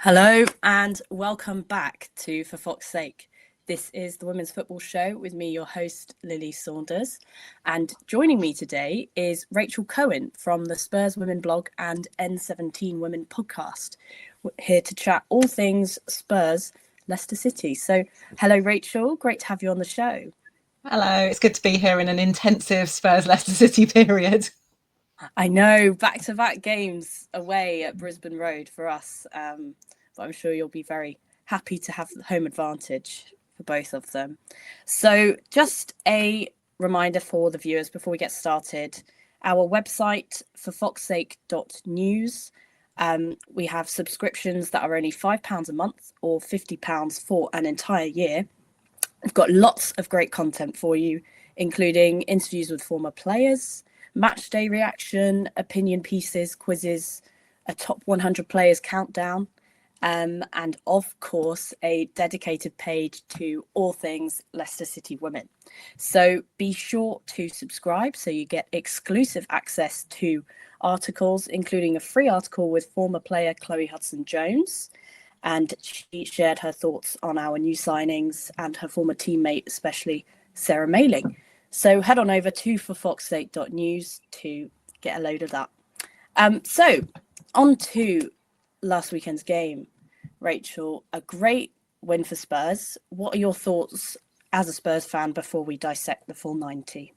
Hello and welcome back to For Fox's Sake. This is the Women's Football Show with me, your host, Lily Saunders. And joining me today is Rachel Cohen from the Spurs Women blog and N17 Women podcast. We're here to chat all things Spurs, Leicester City. So hello, Rachel. Great to have you on the show. Hello, it's good to be here in an intensive Spurs Leicester City period. I know, back-to-back games away at Brisbane Road for us. But I'm sure you'll be very happy to have the home advantage for both of them. So just a reminder for the viewers before we get started, our website for foxsake.news. We have subscriptions that are only £5 a month or £50 for an entire year. We've got lots of great content for you, including interviews with former players, match day reaction, opinion pieces, quizzes, a top 100 players countdown, and of course a dedicated page to all things Leicester City women. So be sure to subscribe so you get exclusive access to articles, including a free article with former player Chloe Hudson-Jones, and she shared her thoughts on our new signings and her former teammate, especially Sarah Mailing. So head on over to forfoxsake.news to get a load of that. So on to last weekend's game, Rachel. A great win for Spurs. What are your thoughts as a Spurs fan before we dissect the full 90?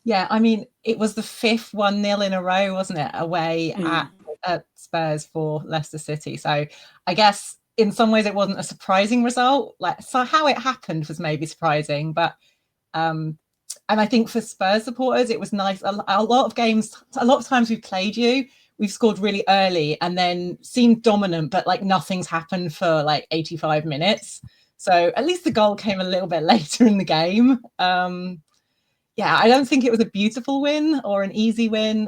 Yeah, I mean, it was the fifth 1-0 in a row, wasn't it, away at Spurs for Leicester City. So I guess in some ways it wasn't a surprising result. So how it happened was maybe surprising, but and I think for Spurs supporters, it was nice. A lot of times we've played you, we've scored really early and then seemed dominant, but like nothing's happened for like 85 minutes. So at least the goal came a little bit later in the game. Yeah, I don't think it was a beautiful win or an easy win,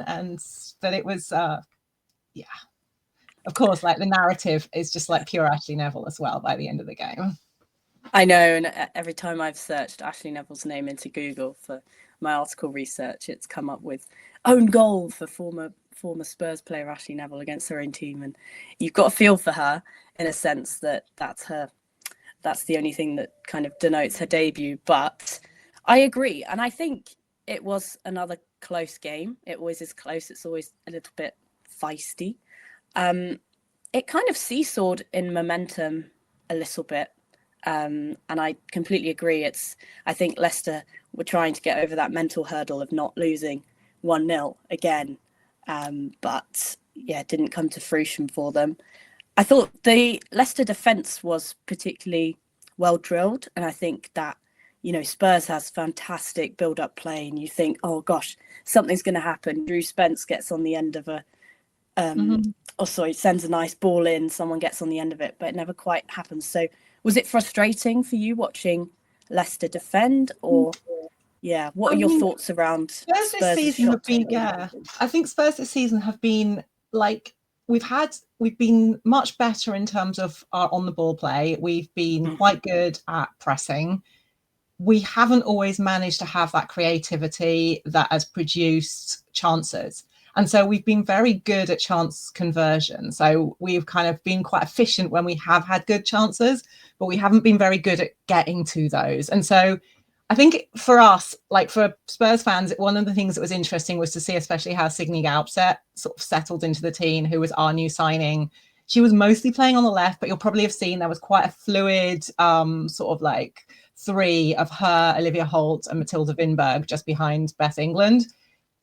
but it was, yeah. Of course, like the narrative is just like pure Ashley Neville as well by the end of the game. I know, and every time I've searched Ashley Neville's name into Google for my article research, it's come up with own goal for former Spurs player Ashley Neville against her own team, and you've got a feel for her in a sense that that's the only thing that kind of denotes her debut. But I agree, and I think it was another close game. It always is close. It's always a little bit feisty. It kind of seesawed in momentum a little bit. And I completely agree. I think Leicester were trying to get over that mental hurdle of not losing 1-0 again. But yeah, it didn't come to fruition for them. I thought the Leicester defence was particularly well drilled. And I think that, Spurs has fantastic build-up play. And you think, oh gosh, something's going to happen. Drew Spence gets on the end of sends a nice ball in. Someone gets on the end of it, but it never quite happens. So was it frustrating for you watching Leicester defend, or what are your thoughts around Spurs this season have been? Yeah, I think Spurs this season have been like we've been much better in terms of our on the ball play. We've been quite good at pressing. We haven't always managed to have that creativity that has produced chances. And so we've been very good at chance conversion. So we've kind of been quite efficient when we have had good chances, but we haven't been very good at getting to those. And so I think for us, like for Spurs fans, one of the things that was interesting was to see especially how Signe Gaupset sort of settled into the team, who was our new signing. She was mostly playing on the left, but you'll probably have seen there was quite a fluid sort of like three of her, Olivia Holt and Matilda Vinberg just behind Beth England.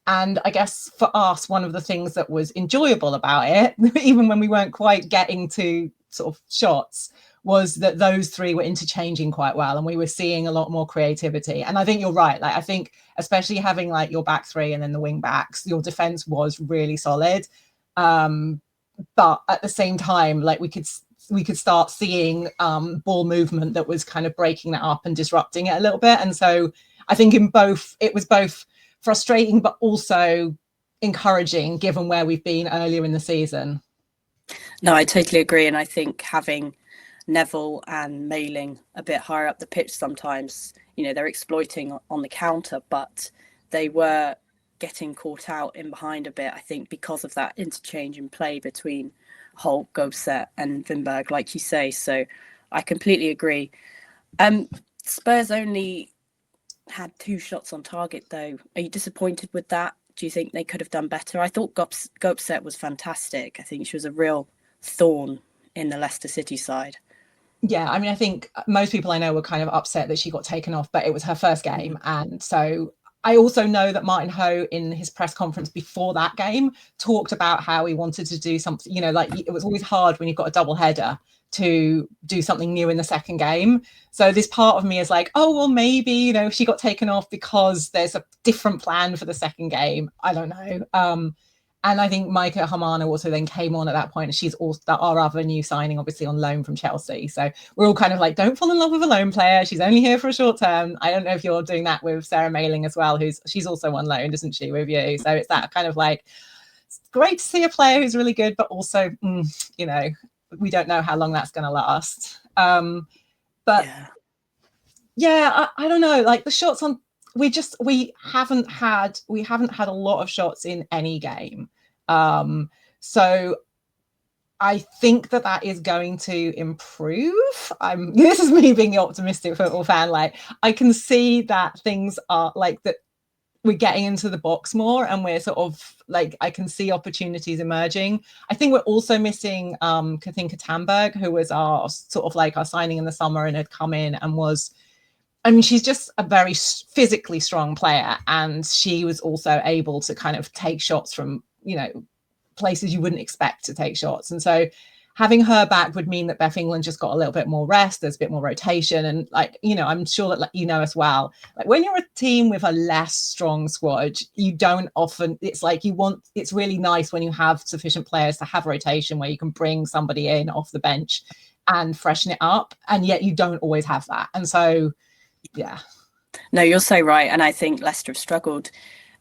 And I guess for us, one of the things that was enjoyable about it, even when we weren't quite getting to sort of shots, was that those three were interchanging quite well and we were seeing a lot more creativity. And I think you're right. Like, I think especially having like your back three and then the wing backs, your defense was really solid. But at the same time, like we could start seeing ball movement that was kind of breaking that up and disrupting it a little bit. And so I think it was both frustrating, but also encouraging given where we've been earlier in the season. No, I totally agree. And I think having Neville and Mailing a bit higher up the pitch sometimes, they're exploiting on the counter, but they were getting caught out in behind a bit, I think, because of that interchange in play between Holt, Gobset and Vinberg, like you say. So I completely agree. Spurs only had 2 shots on target, though. Are you disappointed with that? Do you think they could have done better? I thought Gobset was fantastic. I think she was a real thorn in the Leicester City side. Yeah, I mean, I think most people I know were kind of upset that she got taken off, but it was her first game. And so I also know that Martin Ho, in his press conference before that game, talked about how he wanted to do something, you know, like it was always hard when you've got a double header to do something new in the second game. So this part of me is like, oh, well, maybe, you know, she got taken off because there's a different plan for the second game. I don't know. And I think Micah Hamana also then came on at that point. She's also our other new signing, obviously on loan from Chelsea. So we're all kind of like, don't fall in love with a loan player. She's only here for a short term. I don't know if you're doing that with Sarah Mailing as well, she's also on loan, isn't she, with you? So it's that kind of like, it's great to see a player who's really good, but also, you know, we don't know how long that's going to last. But yeah, I don't know. Like the shots on, we haven't had a lot of shots in any game. So I think that is going to improve. This is me being the optimistic football fan. Like I can see that things are like that. We're getting into the box more, and we're sort of like I can see opportunities emerging. I think we're also missing Kathinka Tamberg, who was our sort of like our signing in the summer and had come in and was. I mean, she's just a very physically strong player, and she was also able to kind of take shots from, you know, places you wouldn't expect to take shots. And so having her back would mean that Beth England just got a little bit more rest. There's a bit more rotation. And like, you know, I'm sure that, like, you know, as well, like when you're a team with a less strong squad, you don't often, it's like it's really nice when you have sufficient players to have rotation where you can bring somebody in off the bench and freshen it up. And yet you don't always have that. And so, yeah. No, you're so right. And I think Leicester have struggled,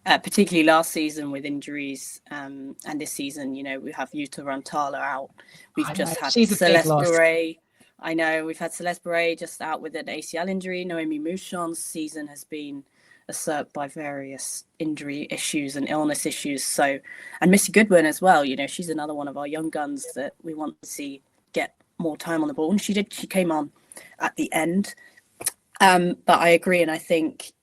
particularly last season with injuries. And this season, you know, we have Yuta Rantala out. We've just had Celeste Beret. I know we've had Celeste Beret just out with an ACL injury. Naomi Mouchon's season has been usurped by various injury issues and illness issues. So, and Missy Goodwin as well. You know, she's another one of our young guns that we want to see get more time on the ball. And she came on at the end. But I agree. And I think,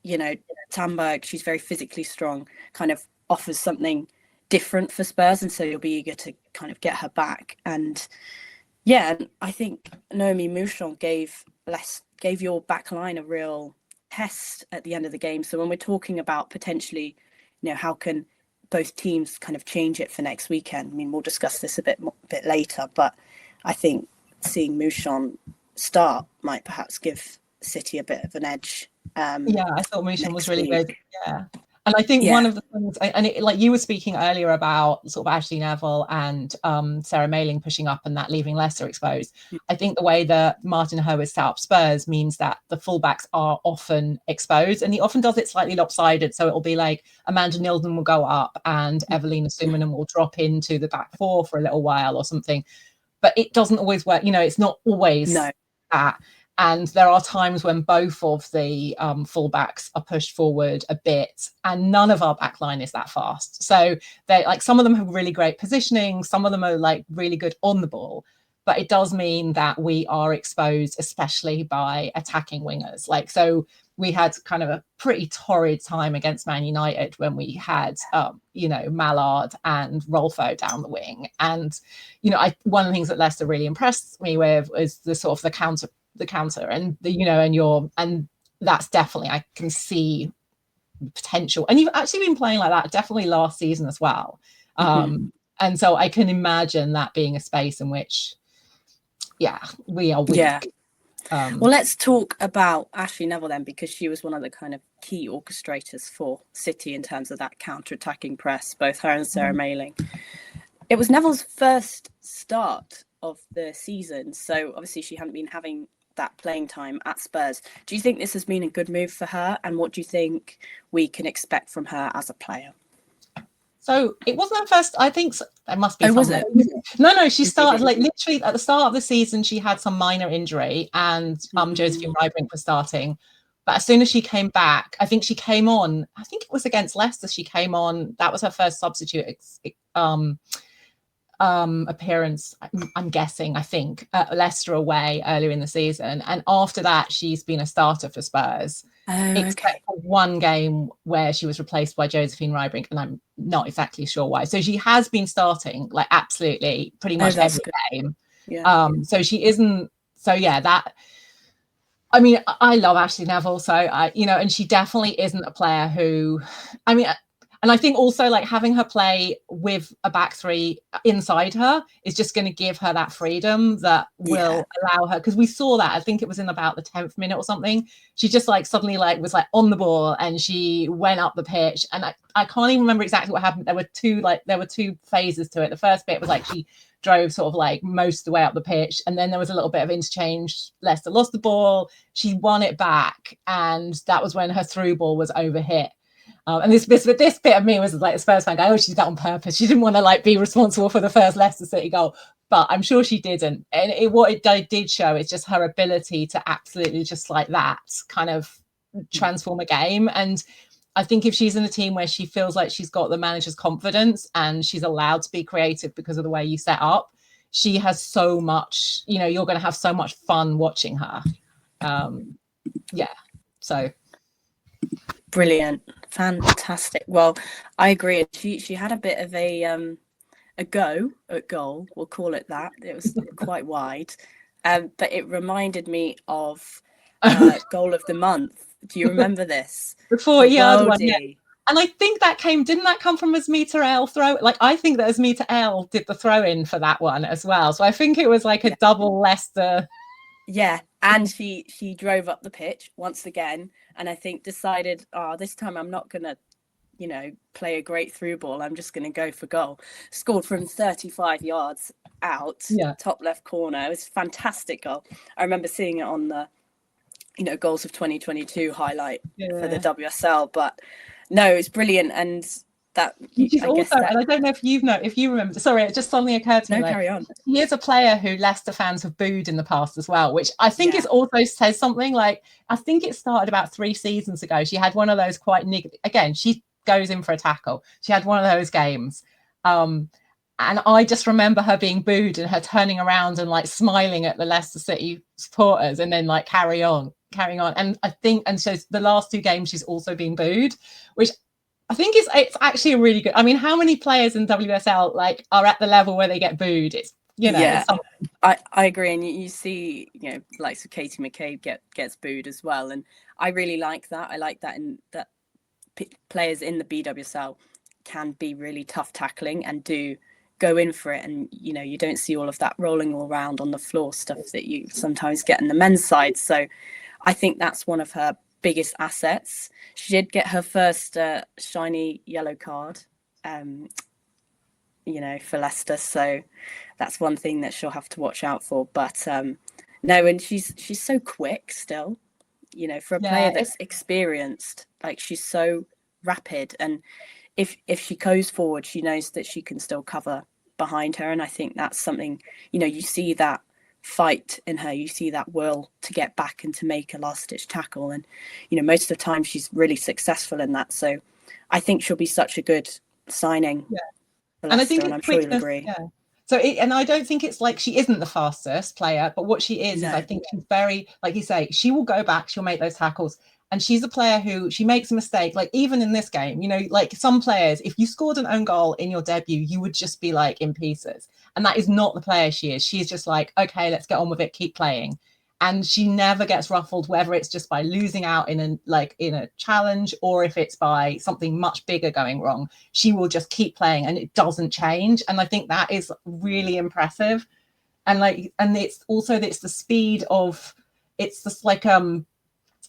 you know, Tamberg, she's very physically strong, kind of offers something different for Spurs. And so you'll be eager to kind of get her back. And yeah, I think Naomi Mouchon gave your back line a real test at the end of the game. So when we're talking about potentially, you know, how can both teams kind of change it for next weekend? I mean, we'll discuss this a bit later, but I think seeing Mouchon start might perhaps give City a bit of an edge. Yeah, I thought Mouchon was really good. Yeah. And I think one of the things, and it, like you were speaking earlier about sort of Ashley Neville and Sarah Mailing pushing up and that leaving Leicester exposed. I think the way that Martin Ho has set up Spurs means that the fullbacks are often exposed, and he often does it slightly lopsided. So it'll be like Amanda Nilden will go up and Evelina Summanen will drop into the back four for a little while or something. But it doesn't always work. You know, it's not always that. And there are times when both of the fullbacks are pushed forward a bit, and none of our backline is that fast. So they like some of them have really great positioning, some of them are like really good on the ball, but it does mean that we are exposed, especially by attacking wingers. Like so, we had kind of a pretty torrid time against Man United when we had, you know, Mallard and Rolfo down the wing. And, you know, one of the things that Leicester really impressed me with is the sort of the counter and the, you know, and that's definitely, I can see potential. And you've actually been playing like that definitely last season as well. And so I can imagine that being a space in which, we are weak. Yeah. Well, let's talk about Ashley Neville then, because she was one of the kind of key orchestrators for City in terms of that counter-attacking press, both her and Sarah Mailing. It was Neville's first start of the season, so obviously she hadn't been having that playing time at Spurs. Do you think this has been a good move for her, and what do you think we can expect from her as a player? So it wasn't her first. I think there must be. Oh, was it? No. She started like literally at the start of the season. She had some minor injury, and Josephine Rybrink was starting. But as soon as she came back, I think she came on. I think it was against Leicester. She came on. That was her first substitute appearance, I'm guessing, I think, at Leicester away earlier in the season. And after that, she's been a starter for Spurs. Except for one game where she was replaced by Josephine Rybrink, and I'm not exactly sure why. So she has been starting like absolutely pretty much every game. Yeah. So she isn't. So yeah, that. I mean, I love Ashley Neville, so and she definitely isn't a player who, I mean, and I think also like having her play with a back three inside her is just going to give her that freedom that will allow her, because we saw that, I think it was in about the 10th minute or something, she just like suddenly like was like on the ball and she went up the pitch, and I can't even remember exactly what happened. There were two phases to it. The first bit was like she drove sort of like most of the way up the pitch, and then there was a little bit of interchange. Leicester lost the ball, she won it back, and that was when her through ball was overhit. And this bit of me was like a Spurs fan going, oh, she did that on purpose. She didn't want to like be responsible for the first Leicester City goal, but I'm sure she didn't. And what it did show is just her ability to absolutely just like that kind of transform a game. And I think if she's in a team where she feels like she's got the manager's confidence and she's allowed to be creative because of the way you set up, she has so much, you're going to have so much fun watching her. So brilliant, fantastic. Well, I agree. She had a bit of a go at goal, we'll call it that. It was quite wide, but it reminded me of goal of the month. Do you remember this? The 40-yard one, yeah. And I think didn't that come from Asmita El throw? Like, I think that Asmita El did the throw in for that one as well. So I think it was like a double Leicester. Yeah, and she drove up the pitch once again, and I think decided, this time I'm not going to, play a great through ball. I'm just going to go for goal. Scored from 35 yards out, top left corner. It was a fantastic goal. I remember seeing it on the, goals of 2022 highlight for the WSL. But no, it's brilliant, and that she's also, and I don't know if you remember. Sorry, it just suddenly occurred to me. No, carry on. He is a player who Leicester fans have booed in the past as well, which I think is also says something. Like, I think it started about 3 seasons ago. She had one of those quite again. She goes in for a tackle. She had one of those games. And I just remember her being booed and her turning around and like smiling at the Leicester City supporters and then like carrying on. And I think, and so the last 2 games she's also been booed, which I think it's actually a really good. I mean, how many players in WSL like are at the level where they get booed? It's I agree, and you see, like so Katie McCabe gets booed as well, and I really like that. I like that in that players in the BWSL can be really tough tackling and do go in for it, and you don't see all of that rolling all around on the floor stuff that you sometimes get in the men's side. So I think that's one of her biggest assets. She did get her first shiny yellow card for Leicester, so that's one thing that she'll have to watch out for. But no, and she's so quick still, for a player that's experienced. Like, she's so rapid, and if she goes forward, she knows that she can still cover behind her. And I think that's something, you see that fight in her, you see that will to get back and to make a last ditch tackle, and most of the time she's really successful in that. So I think she'll be such a good signing for Leicester, and I think I'm sure you'll agree. So and I don't think it's like she isn't the fastest player, but what she is I think she's very, like you say, she will go back, she'll make those tackles. And she's a player who, she makes a mistake, like even in this game, like some players, if you scored an own goal in your debut, you would just be like in pieces. And that is not the player she is. She's just like, okay, let's get on with it, keep playing. And she never gets ruffled, whether it's just by losing out in a challenge or if it's by something much bigger going wrong. She will just keep playing and it doesn't change. And I think that is really impressive. And it's the speed of, it's just like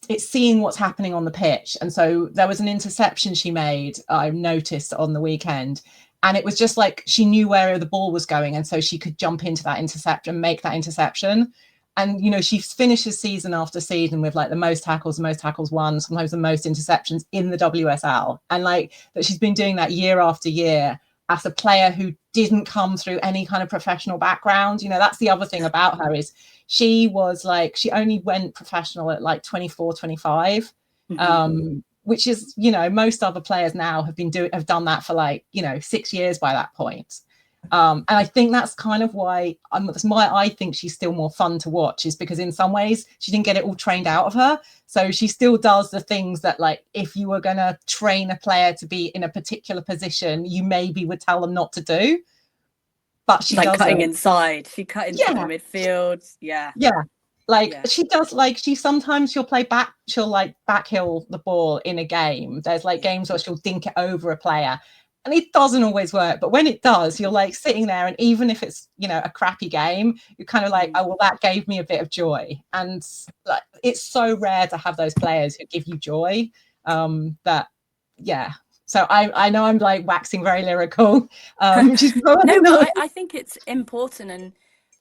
it's seeing what's happening on the pitch. And so there was an interception she made, I noticed on the weekend, and it was just like she knew where the ball was going, and so she could jump into that interception, make that interception. And she finishes season after season with like the most tackles won, sometimes the most interceptions in the WSL, and like that she's been doing that year after year as a player who didn't come through any kind of professional background. That's the other thing about her, is she was like, she only went professional at like 24, 25, which is, most other players now have done that for like, 6 years by that point. And I think that's kind of why I think she's still more fun to watch, is because in some ways she didn't get it all trained out of her. So she still does the things that, like, if you were going to train a player to be in a particular position, you maybe would tell them not to do. But she doesn't. Cutting inside. She cut into the midfield. Yeah. She does, she'll play back, she'll like backhill the ball in a game. There's like games where she'll dink it over a player, and it doesn't always work, but when it does, you're like sitting there, and even if it's, you know, a crappy game, you're kind of like, oh well, that gave me a bit of joy. And like, it's so rare to have those players who give you joy. So I know I'm like waxing very lyrical. No, but I think it's important. And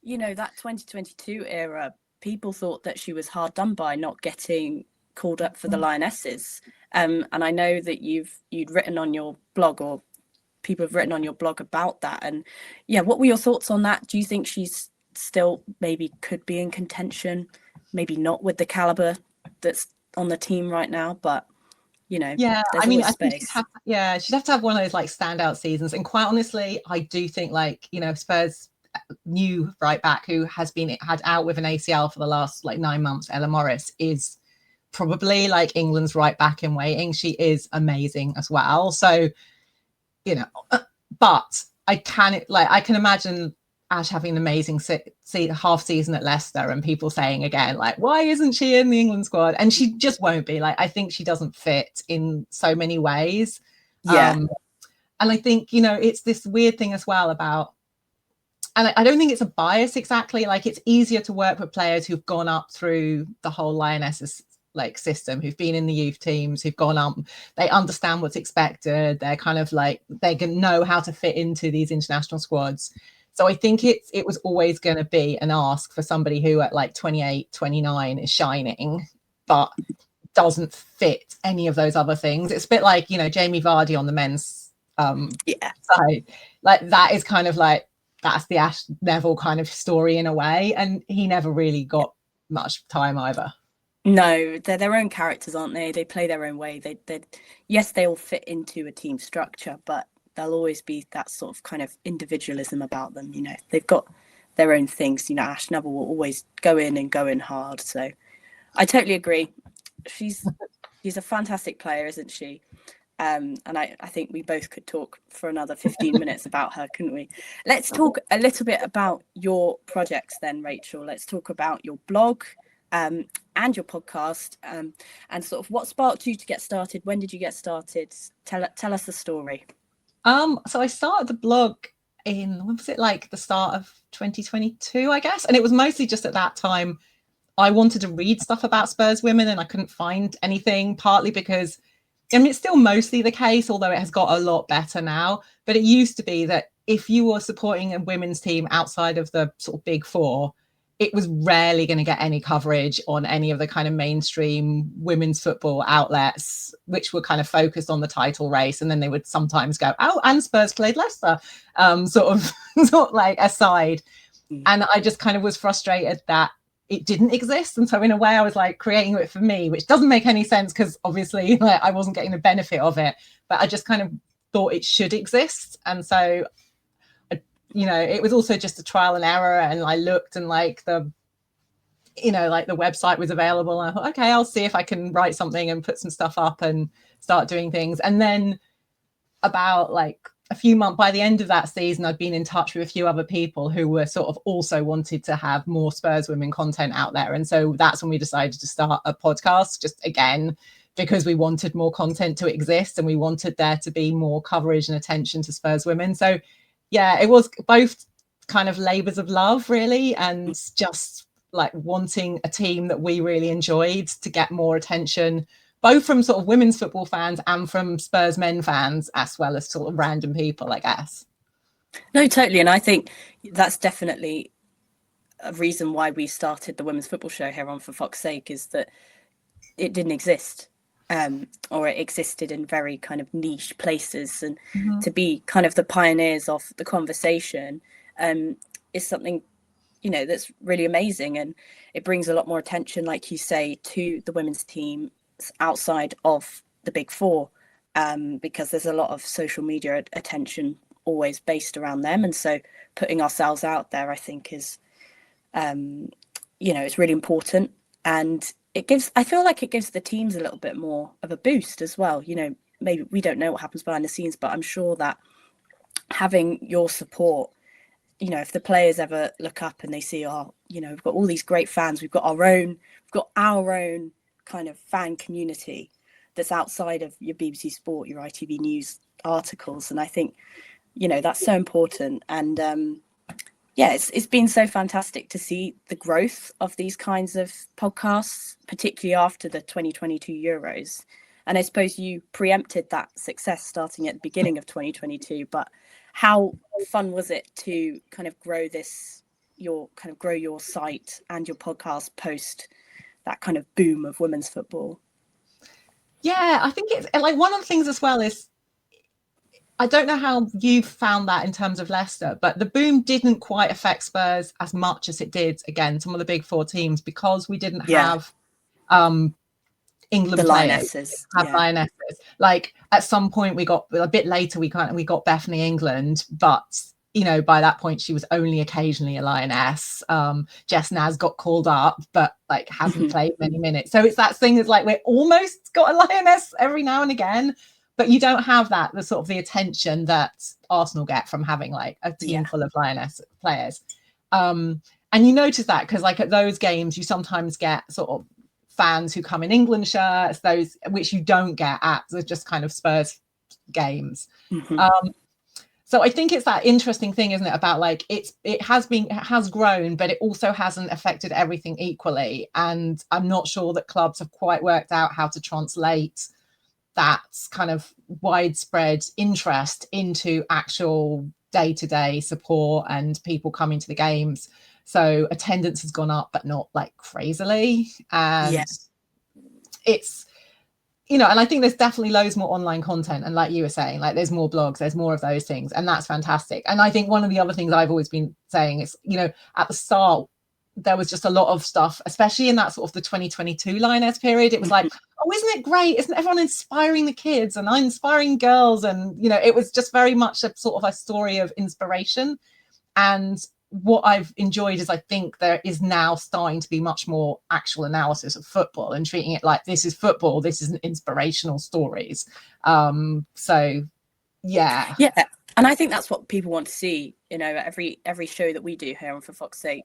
you know, that 2022 era, people thought that she was hard done by not getting called up for the Lionesses. And I know that you'd written on your blog, or people have written on your blog about that. And yeah, what were your thoughts on that? Do you think she's still maybe could be in contention? Maybe not with the caliber that's on the team right now, but you know, I mean, I think she'd have to have one of those like standout seasons. And quite honestly, I do think, like, you know, Spurs new right back who had out with an ACL for the last like 9 months, Ella Morris, is probably like England's right back in waiting. She is amazing as well. So, you know, but I can imagine Ash having an amazing half season at Leicester, and people saying again, like, why isn't she in the England squad? And she just won't be. Like, I think she doesn't fit in so many ways. And I think, you know, it's this weird thing as well about, and I don't think it's a bias exactly, like, it's easier to work with players who've gone up through the whole Lionesses like system, who've been in the youth teams, who've gone up, they understand what's expected, they're kind of like, they can know how to fit into these international squads. So I think it was always going to be an ask for somebody who at like 28, 29 is shining, but doesn't fit any of those other things. It's a bit like, you know, Jamie Vardy on the men's side. Like, that is kind of like, that's the Ash Neville kind of story in a way. And he never really got much time either. No, they're their own characters, aren't they? They play their own way. They all fit into a team structure, but there'll always be that sort of kind of individualism about them. You know, they've got their own things. You know, Ash Neville will always go in hard. So I totally agree. She's a fantastic player, isn't she? And I think we both could talk for another 15 minutes about her, couldn't we? Let's talk a little bit about your projects then, Rachel. Let's talk about your blog and your podcast, and sort of what sparked you to get started. When did you get started? Tell us the story. So I started the blog in, when was it, like the start of 2022, I guess. And it was mostly just at that time I wanted to read stuff about Spurs women and I couldn't find anything, partly because, I mean, it's still mostly the case, although it has got a lot better now. But it used to be that if you were supporting a women's team outside of the sort of big four, it was rarely going to get any coverage on any of the kind of mainstream women's football outlets, which were kind of focused on the title race. And then they would sometimes go, oh, and Spurs played Leicester, sort of like aside. And I just kind of was frustrated that it didn't exist. And so in a way I was like creating it for me, which doesn't make any sense because obviously like, I wasn't getting the benefit of it, but I just kind of thought it should exist. And so, you know, it was also just a trial and error. And I looked and like the website was available. And I thought, okay, I'll see if I can write something and put some stuff up and start doing things. And then about like a few months, by the end of that season, I'd been in touch with a few other people who were sort of also wanted to have more Spurs women content out there. And so that's when we decided to start a podcast, just again, because we wanted more content to exist and we wanted there to be more coverage and attention to Spurs women. So yeah, it was both kind of labors of love, really, and just like wanting a team that we really enjoyed to get more attention, both from sort of women's football fans and from Spurs men fans, as well as sort of random people, I guess. No, totally. And I think that's definitely a reason why we started the women's football show here on For Fox's Sake, is that it didn't exist. Or it existed in very kind of niche places, and to be kind of the pioneers of the conversation is something, you know, that's really amazing, and it brings a lot more attention, like you say, to the women's team outside of the big four, because there's a lot of social media attention always based around them. And so putting ourselves out there, I think, is, it's really important. And I feel like it gives the teams a little bit more of a boost as well. Maybe we don't know what happens behind the scenes, but I'm sure that having your support, if the players ever look up and they see, we've got all these great fans, we've got our own kind of fan community that's outside of your BBC Sport, your ITV News articles. And I think, that's so important. And it's been so fantastic to see the growth of these kinds of podcasts, particularly after the 2022 Euros. And I suppose you preempted that success starting at the beginning of 2022, but how fun was it to kind of grow your site and your podcast post that kind of boom of women's football? Yeah, I think it's like one of the things as well is, I don't know how you found that in terms of Leicester, but the boom didn't quite affect Spurs as much as it did, again, some of the big four teams, because we didn't have England the players, Lionesses. Like at some point we got a bit later, we got Bethany England, but by that point she was only occasionally a Lioness. Jess Naz got called up, but like hasn't played many minutes. So it's that thing that's like we're almost got a Lioness every now and again, but you don't have the sort of the attention that Arsenal get from having like a team full of Lioness players. And you notice that because like at those games you sometimes get sort of fans who come in England shirts, those which you don't get at the just kind of Spurs games. So I think it's that interesting thing, isn't it, about like it has grown, but it also hasn't affected everything equally. And I'm not sure that clubs have quite worked out how to translate that kind of widespread interest into actual day-to-day support and people coming to the games. So attendance has gone up, but not like crazily. And it's, and I think there's definitely loads more online content. And like you were saying, like there's more blogs, there's more of those things. And that's fantastic. And I think one of the other things I've always been saying is, at the start, there was just a lot of stuff, especially in that sort of the 2022 Lioness period. It was like, oh, isn't it great? Isn't everyone inspiring the kids and inspiring girls? And, it was just very much a sort of a story of inspiration. And what I've enjoyed is I think there is now starting to be much more actual analysis of football and treating it like this is football. This isn't inspirational stories. So, yeah. Yeah. And I think that's what people want to see, every show that we do here on For Fox's Sake,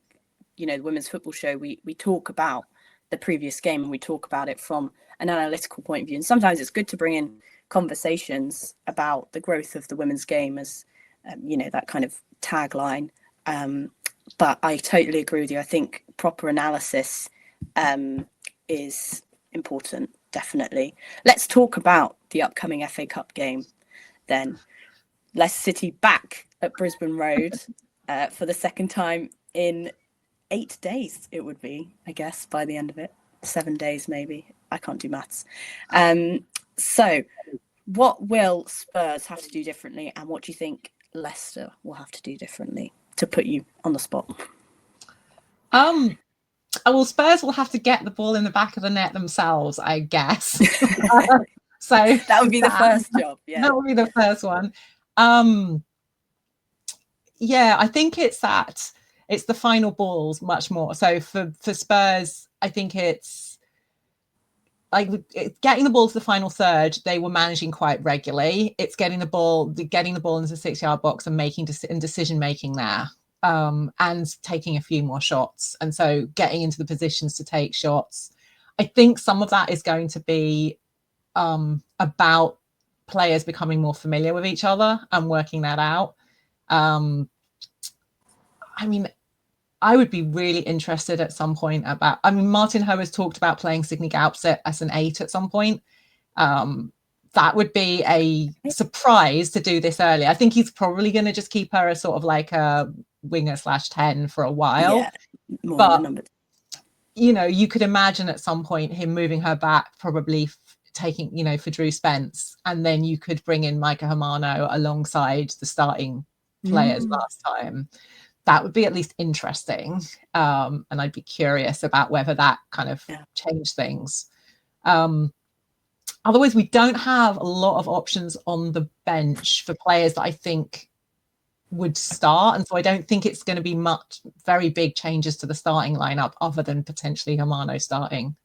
the women's football show, we talk about the previous game and we talk about it from an analytical point of view. And sometimes it's good to bring in conversations about the growth of the women's game as, that kind of tagline. But I totally agree with you. I think proper analysis is important, definitely. Let's talk about the upcoming FA Cup game then. Leicester City back at Brisbane Road for the second time in 8 days, it would be, I guess, by the end of it. 7 days, maybe. I can't do maths. So what will Spurs have to do differently, and what do you think Leicester will have to do differently, to put you on the spot? Well, Spurs will have to get the ball in the back of the net themselves, I guess. So that would be the first job. Yeah, that would be the first one. I think it's the final balls much more. So for Spurs, I think it's like getting the ball to the final third. They were managing quite regularly. It's getting the ball into the 6-yard box and making decision making there, and taking a few more shots. And so getting into the positions to take shots. I think some of that is going to be about players becoming more familiar with each other and working that out. I would be really interested at some point Martin Ho has talked about playing Signe Gaupset as an 8 at some point. That would be a surprise to do this early. I think he's probably going to just keep her as sort of like a winger /10 for a while. Yeah, but you could imagine at some point him moving her back, probably taking, for Drew Spence, and then you could bring in Micah Hamano alongside the starting players last time. That would be at least interesting. And I'd be curious about whether that kind of changed things. Otherwise, we don't have a lot of options on the bench for players that I think would start, and so I don't think it's going to be very big changes to the starting lineup other than potentially Hermano starting.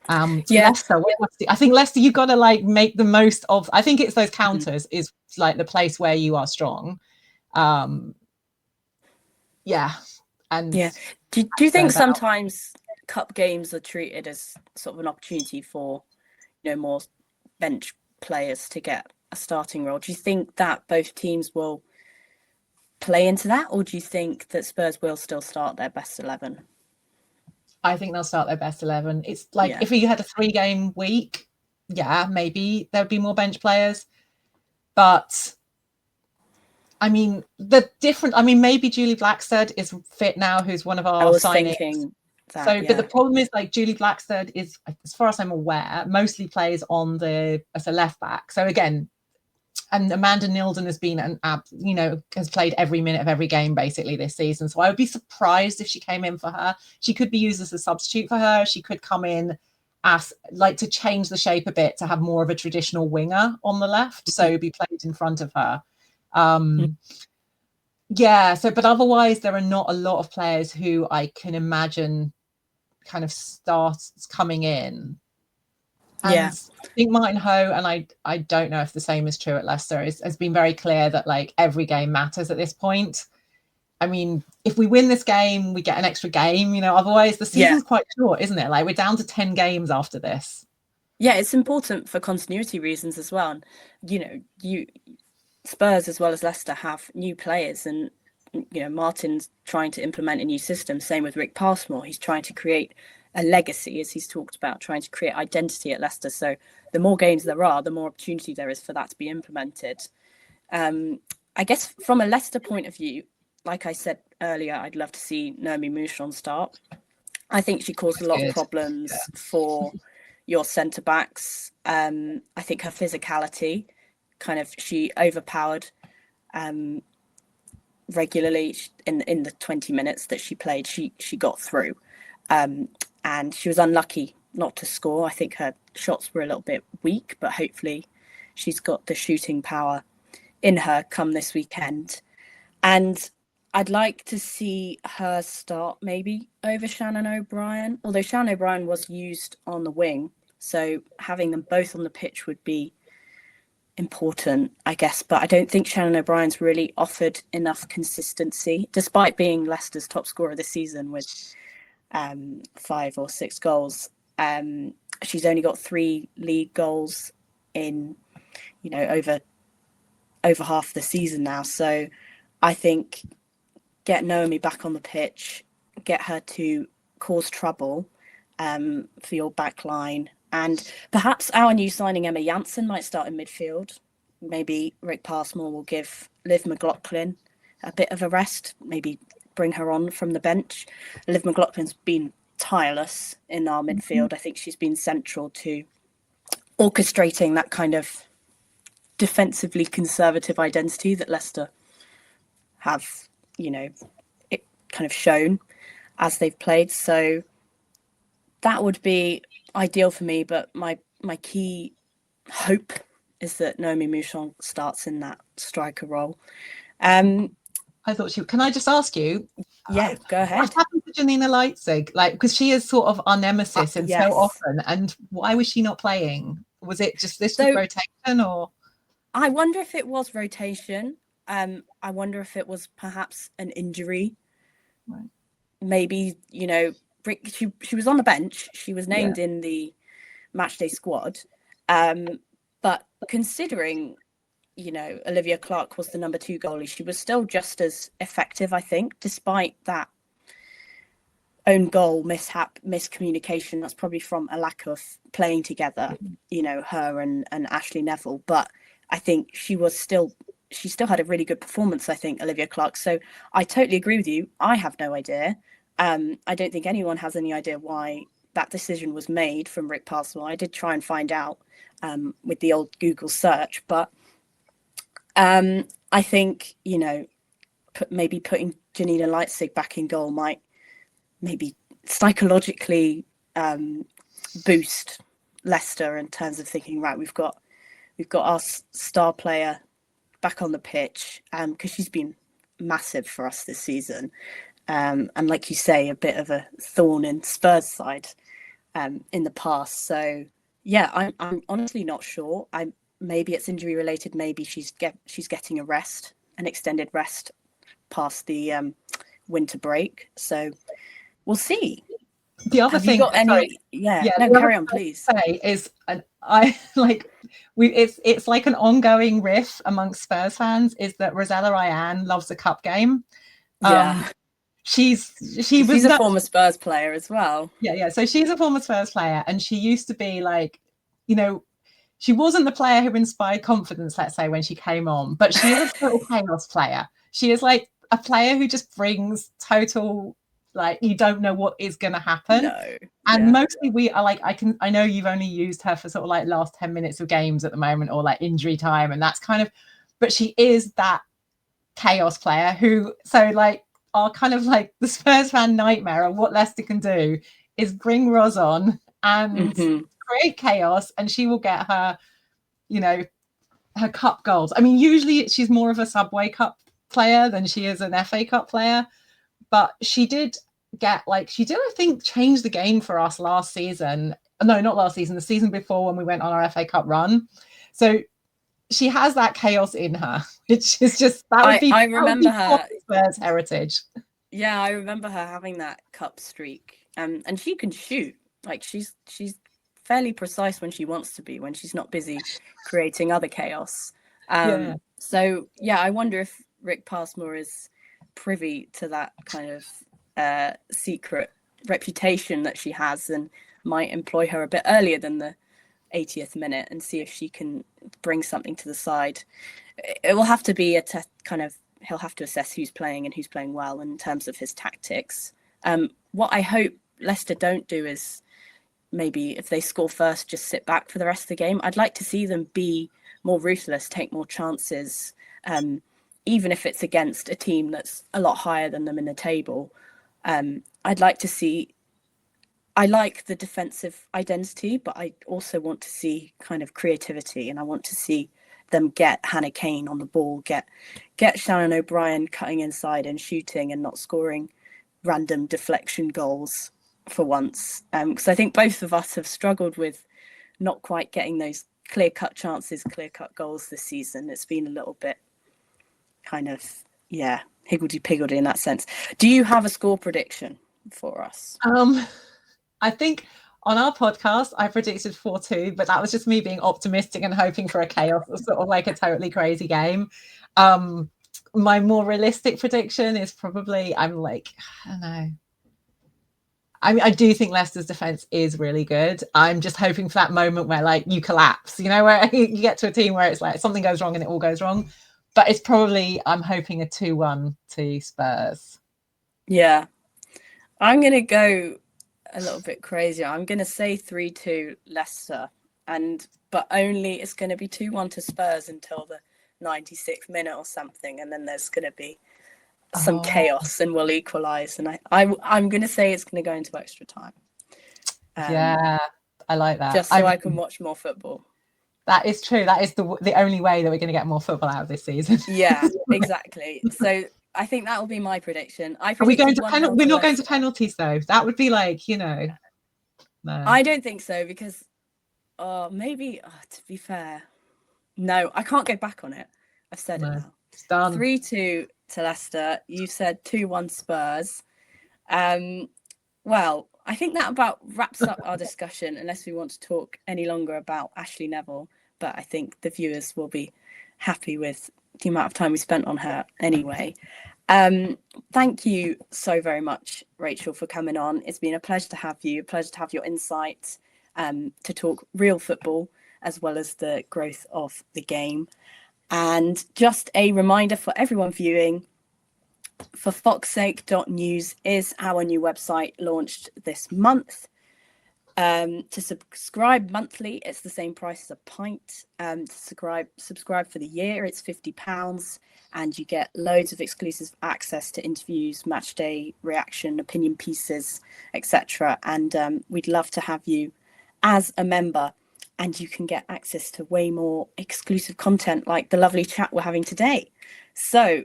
Leicester, I think Leicester, you've got to like make the most of. I think it's those counters is like the place where you are strong. And do you think sometimes cup games are treated as sort of an opportunity for more bench players to get a starting role? Do you think that both teams will play into that, or do you think that Spurs will still start their best 11? I think they'll start their best 11. It's like if you had a 3-game week, maybe there'd be more bench players. But I mean, maybe Julie Blackstead is fit now, who's one of our signings. But the problem is, like, Julie Blackstead is, as far as I'm aware, mostly plays as a left back. So again, and Amanda Nilden has been has played every minute of every game basically this season. So I would be surprised if she came in for her. She could be used as a substitute for her. She could come in as like to change the shape a bit, to have more of a traditional winger on the left. So be played in front of her. But otherwise there are not a lot of players who I can imagine kind of starts coming in. And I think Martin Ho, and I don't know if the same is true at Leicester, has been very clear that like every game matters at this point. I mean, if we win this game, we get an extra game, otherwise the season's quite short, isn't it? Like, we're down to 10 games after this. Yeah, it's important for continuity reasons as well. And, Spurs as well as Leicester have new players, and Martin's trying to implement a new system. Same with Rick Passmore. He's trying to create a legacy, as he's talked about, trying to create identity at Leicester. So the more games there are, the more opportunity there is for that to be implemented. I guess from a Leicester point of view, like I said earlier, I'd love to see Naomi Mouchon start. I think she caused a lot of problems for your centre backs. I think her physicality she overpowered regularly in the 20 minutes that she played. She got through, and she was unlucky not to score. I think her shots were a little bit weak, but hopefully she's got the shooting power in her come this weekend. And I'd like to see her start maybe over Shannon O'Brien, although Shannon O'Brien was used on the wing, so having them both on the pitch would be important, I guess. But I don't think Shannon O'Brien's really offered enough consistency, despite being Leicester's top scorer this season with 5 or 6 goals. She's only got 3 league goals in over half the season now. So I think get Naomi back on the pitch, get her to cause trouble for your back line. And perhaps our new signing, Emma Janssen, might start in midfield. Maybe Rick Passmore will give Liv McLaughlin a bit of a rest, maybe bring her on from the bench. Liv McLaughlin's been tireless in our midfield. I think she's been central to orchestrating that kind of defensively conservative identity that Leicester have, it kind of shown as they've played. So that would be ideal for me, but my key hope is that Naomi Mouchon starts in that striker role. I thought can I just ask you? Yeah, go ahead. What happened to Janina Leitzig? Like, because she is sort of our nemesis and so often, and why was she not playing? Was it just this rotation, or? I wonder if it was rotation. I wonder if it was perhaps an injury. Right. Maybe, she was on the bench. She was named in the matchday squad. But considering, Olivia Clark was the number 2 goalie, she was still just as effective, I think, despite that own goal mishap, miscommunication. That's probably from a lack of playing together, her and Ashley Neville. But I think she still had a really good performance, I think, Olivia Clark. So I totally agree with you. I have no idea. I don't think anyone has any idea why that decision was made from Rick Passmore. I did try and find out with the old Google search, but I think, maybe putting Janina Leitzig back in goal might maybe psychologically boost Leicester in terms of thinking, right, we've got our star player back on the pitch, because she's been massive for us this season. And like you say, a bit of a thorn in Spurs' side in the past. So yeah, I'm honestly not sure. Maybe it's injury related. Maybe she's getting an extended rest past the winter break. So we'll see. The other Have you thing, got any? sorry, Yeah, no, carry on, please. Say is, and I like it's like an ongoing riff amongst Spurs fans is that Rosella Ryan loves a cup game. Yeah. She's a former Spurs player as well. Yeah. So she's a former Spurs player, and she used to be like, you know, she wasn't the player who inspired confidence, let's say, when she came on, but she is a total chaos player. She is like a player who just brings total, like, you don't know what is going to happen. No. And mostly we are like, I know you've only used her for sort of like last 10 minutes of games at the moment, or like injury time, and that's kind of, but she is that chaos player who, so like, our kind of like the Spurs fan nightmare of what Leicester can do is bring Ros on and create chaos, and she will get her, you know, her cup goals. I mean, usually she's more of a Subway Cup player than she is an FA Cup player, but she did I think, change the game for us last season. No, not last season, the season before, when we went on our FA Cup run. So she has that chaos in her, which is just, I remember her Spurs heritage. Yeah, I remember her having that cup streak. And she can shoot. Like, she's fairly precise when she wants to be, when she's not busy creating other chaos. So yeah, I wonder if Rick Passmore is privy to that kind of secret reputation that she has, and might employ her a bit earlier than the 80th minute and see if she can bring something to the side. It will have to be a he'll have to assess who's playing and who's playing well in terms of his tactics. What I hope Leicester don't do is, maybe if they score first, just sit back for the rest of the game. I'd like to see them be more ruthless, take more chances, even if it's against a team that's a lot higher than them in the table. I'd like to see, I like the defensive identity, but I also want to see kind of creativity, and I want to see them get Hannah Kane on the ball, get Shannon O'Brien cutting inside and shooting and not scoring random deflection goals for once. Because I think both of us have struggled with not quite getting those clear-cut chances, clear-cut goals this season. It's been a little bit kind of, higgledy-piggledy in that sense. Do you have a score prediction for us? I think on our podcast, I predicted 4-2, but that was just me being optimistic and hoping for a chaos, sort of like a totally crazy game. My more realistic prediction is probably, I don't know. I mean, I do think Leicester's defense is really good. I'm just hoping for that moment where, like, you collapse, you know, where you get to a team where it's like something goes wrong and it all goes wrong. But it's probably, I'm hoping a 2-1 to Spurs. Yeah. I'm going to go a little bit crazier. I'm going to say 3-2 Leicester, but only it's going to be 2-1 to Spurs until the 96th minute or something, and then there's going to be some chaos and we'll equalise. And I'm going to say it's going to go into extra time. I like that. Just so I can watch more football. That is true. That is the only way that we're going to get more football out of this season. Yeah, exactly. So I think that will be my prediction. Are we going to penalties? We're not going to penalties, though. That would be like, no. I don't think so, because maybe, to be fair, no, I can't go back on it. I've said it now. It's done. 3-2 to Leicester. You said 2-1 Spurs. Well, I think that about wraps up our discussion, unless we want to talk any longer about Ashley Neville. But I think the viewers will be happy with the amount of time we spent on her anyway. Thank you so very much, Rachel, for coming on. It's been a pleasure to have you, a pleasure to have your insight, to talk real football as well as the growth of the game. And just a reminder for everyone viewing, for foxsake.news is our new website launched this month. To subscribe monthly, it's the same price as a pint. To subscribe for the year, it's £50, and you get loads of exclusive access to interviews, match day reaction, opinion pieces, etc. And we'd love to have you as a member. and you can get access to way more exclusive content like the lovely chat we're having today. So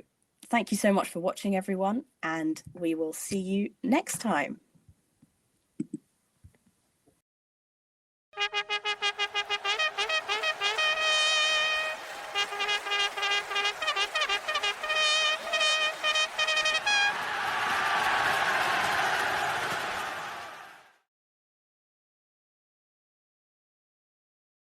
thank you so much for watching, everyone, and we will see you next time.